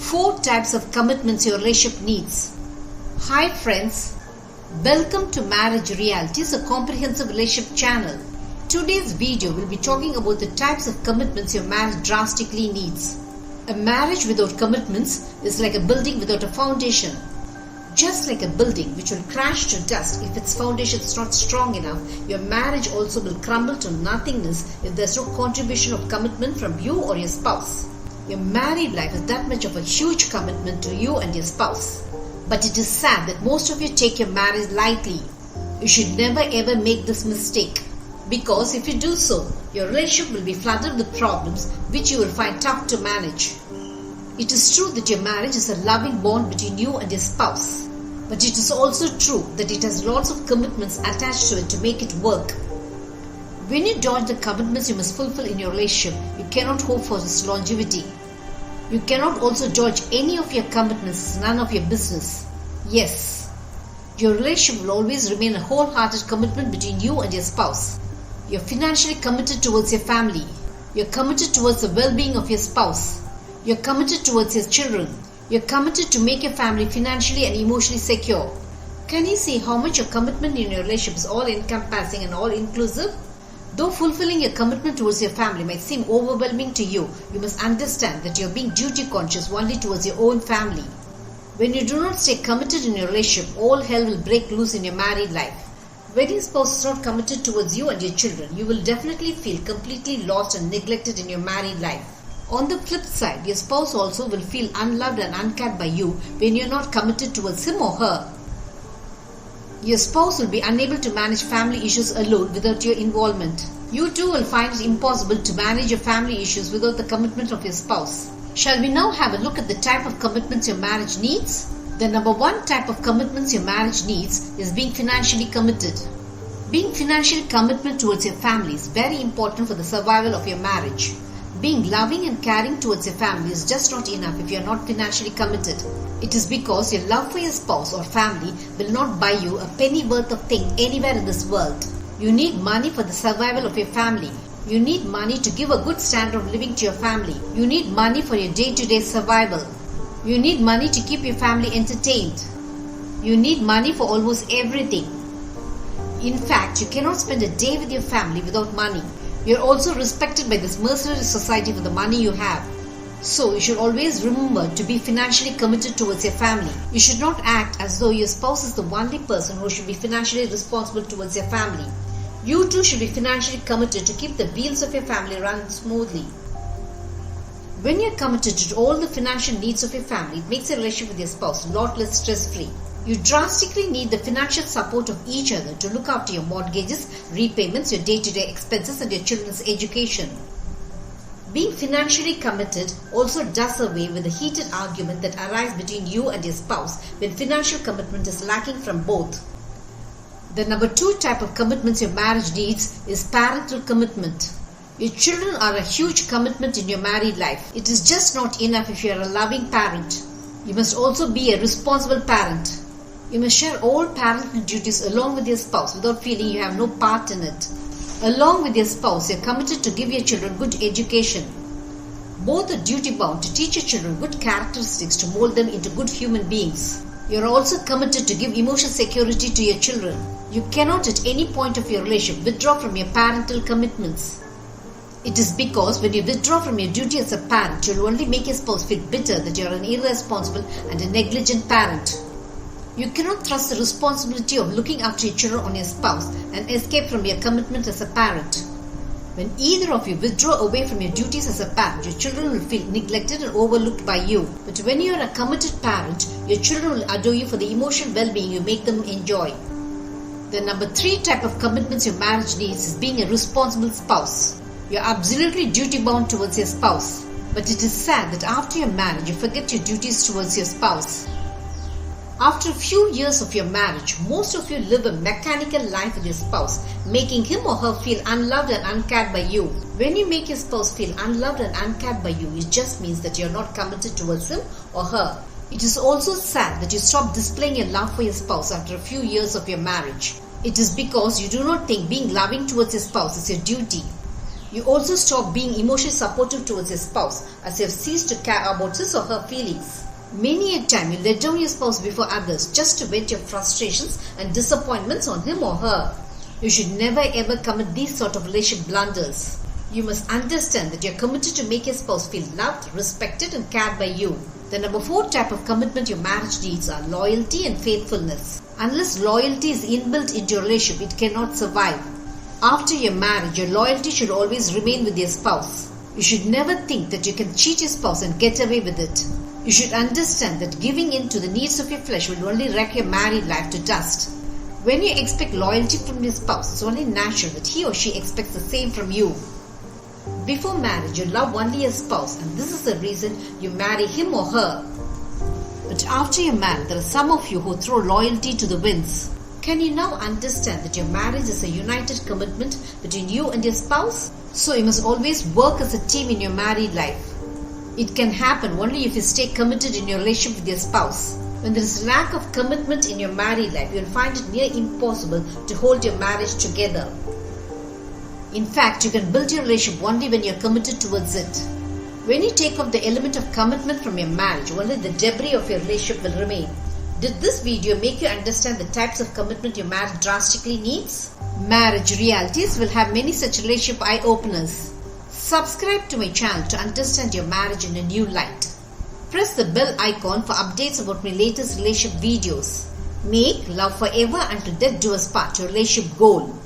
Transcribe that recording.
4 types of commitments your relationship needs. Hi friends, welcome to Marriage Realities, a comprehensive relationship channel. Today's video will be talking about the types of commitments your marriage drastically needs. A marriage without commitments is like a building without a foundation. Just like a building which will crash to dust if its foundation is not strong enough, your marriage also will crumble to nothingness if there is no contribution of commitment from you or your spouse. Your married life is that much of a huge commitment to you and your spouse. But it is sad that most of you take your marriage lightly. You should never ever make this mistake. Because if you do so, your relationship will be flooded with problems which you will find tough to manage. It is true that your marriage is a loving bond between you and your spouse. But it is also true that it has lots of commitments attached to it to make it work. When you dodge the commitments you must fulfill in your relationship, you cannot hope for its longevity. You cannot also dodge any of your commitments, it's none of your business. Yes, your relationship will always remain a wholehearted commitment between you and your spouse. You're financially committed towards your family. You're committed towards the well-being of your spouse. You're committed towards your children. You're committed to make your family financially and emotionally secure. Can you see how much your commitment in your relationship is all-encompassing and all-inclusive? Though fulfilling your commitment towards your family might seem overwhelming to you, you must understand that you're being duty-conscious only towards your own family. When you do not stay committed in your relationship, all hell will break loose in your married life. When your spouse is not committed towards you and your children, you will definitely feel completely lost and neglected in your married life. On the flip side, your spouse also will feel unloved and uncared by you when you are not committed towards him or her. Your spouse will be unable to manage family issues alone without your involvement. You too will find it impossible to manage your family issues without the commitment of your spouse. Shall we now have a look at the type of commitments your marriage needs? The number 1 type of commitments your marriage needs is being financially committed. Being financially committed towards your family is very important for the survival of your marriage. Being loving and caring towards your family is just not enough if you are not financially committed. It is because your love for your spouse or family will not buy you a penny worth of thing anywhere in this world. You need money for the survival of your family. You need money to give a good standard of living to your family. You need money for your day-to-day survival. You need money to keep your family entertained. You need money for almost everything. In fact, you cannot spend a day with your family without money. You are also respected by this mercenary society for the money you have. So you should always remember to be financially committed towards your family. You should not act as though your spouse is the only person who should be financially responsible towards your family. You too should be financially committed to keep the wheels of your family running smoothly. When you are committed to all the financial needs of your family, it makes your relationship with your spouse a lot less stress-free. You drastically need the financial support of each other to look after your mortgages, repayments, your day-to-day expenses and your children's education. Being financially committed also does away with the heated argument that arises between you and your spouse when financial commitment is lacking from both. The number 2 type of commitments your marriage needs is parental commitment. Your children are a huge commitment in your married life. It is just not enough if you are a loving parent. You must also be a responsible parent. You must share all parental duties along with your spouse without feeling you have no part in it. Along with your spouse, you are committed to give your children good education. Both are duty-bound to teach your children good characteristics to mold them into good human beings. You are also committed to give emotional security to your children. You cannot at any point of your relationship withdraw from your parental commitments. It is because when you withdraw from your duty as a parent, you will only make your spouse feel bitter that you are an irresponsible and a negligent parent. You cannot thrust the responsibility of looking after your children on your spouse and escape from your commitment as a parent. When either of you withdraw away from your duties as a parent, your children will feel neglected and overlooked by you. But when you are a committed parent, your children will adore you for the emotional well-being you make them enjoy. The number 3 type of commitments your marriage needs is being a responsible spouse. You are absolutely duty-bound towards your spouse. But it is sad that after your marriage, you forget your duties towards your spouse. After a few years of your marriage, most of you live a mechanical life with your spouse, making him or her feel unloved and uncared by you. When you make your spouse feel unloved and uncared by you, it just means that you are not committed towards him or her. It is also sad that you stop displaying your love for your spouse after a few years of your marriage. It is because you do not think being loving towards your spouse is your duty. You also stop being emotionally supportive towards your spouse as you have ceased to care about his or her feelings. Many a time you let down your spouse before others just to vent your frustrations and disappointments on him or her. You should never ever commit these sort of relationship blunders. You must understand that you are committed to make your spouse feel loved, respected and cared by you. The number 4 type of commitment your marriage needs are loyalty and faithfulness. Unless loyalty is inbuilt into your relationship, it cannot survive. After your marriage, your loyalty should always remain with your spouse. You should never think that you can cheat your spouse and get away with it. You should understand that giving in to the needs of your flesh will only wreck your married life to dust. When you expect loyalty from your spouse, it's only natural that he or she expects the same from you. Before marriage, you love only your spouse and this is the reason you marry him or her. But after you're married, there are some of you who throw loyalty to the winds. Can you now understand that your marriage is a united commitment between you and your spouse? So you must always work as a team in your married life. It can happen only if you stay committed in your relationship with your spouse. When there is lack of commitment in your married life, you will find it near impossible to hold your marriage together. In fact, you can build your relationship only when you are committed towards it. When you take off the element of commitment from your marriage, only the debris of your relationship will remain. Did this video make you understand the types of commitment your marriage drastically needs? Marriage Realities will have many such relationship eye-openers. Subscribe to my channel to understand your marriage in a new light. Press the bell icon for updates about my latest relationship videos. Make love forever until death do us part, your relationship goal.